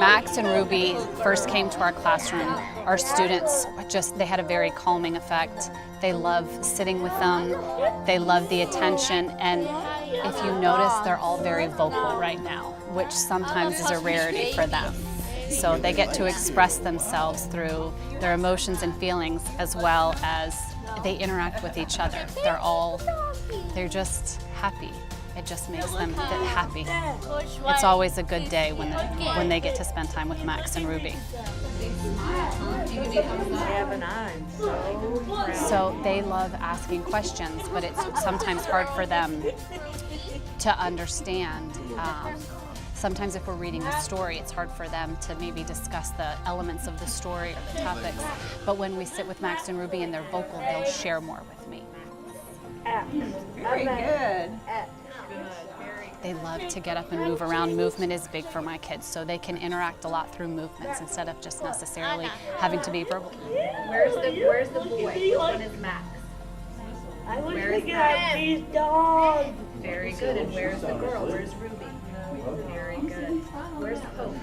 Max and Ruby first came to our classroom, our students they had a very calming effect. They love sitting with them, they love the attention, and if you notice, they're all very vocal right now, which sometimes is a rarity for them. So they get to express themselves through their emotions and feelings, as well as they interact with each other. They're just happy. It just makes them happy. It's always a good day when they get to spend time with Max and Ruby. So they love asking questions, but it's sometimes hard for them to understand. Sometimes if we're reading a story, it's hard for them to maybe discuss the elements of the story or the topics. But when we sit with Max and Ruby and they're vocal, they'll share more with me. Very good. They love to get up and move around. Movement is big for my kids, so they can interact a lot through movements instead of just necessarily having to be verbal. Where's the boy? Which one is Max? I wish we could have these dogs. Very good. And where's the girl? Where's Ruby? Very good. Where's Hope?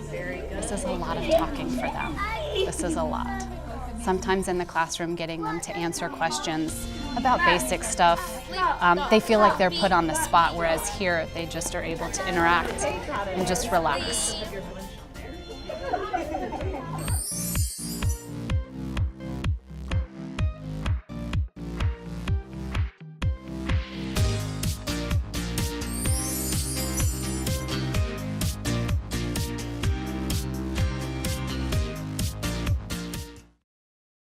Very good. This is a lot of talking for them. This is a lot. Sometimes in the classroom, getting them to answer questions about basic stuff, they feel like they're put on the spot, whereas here they just are able to interact and just relax.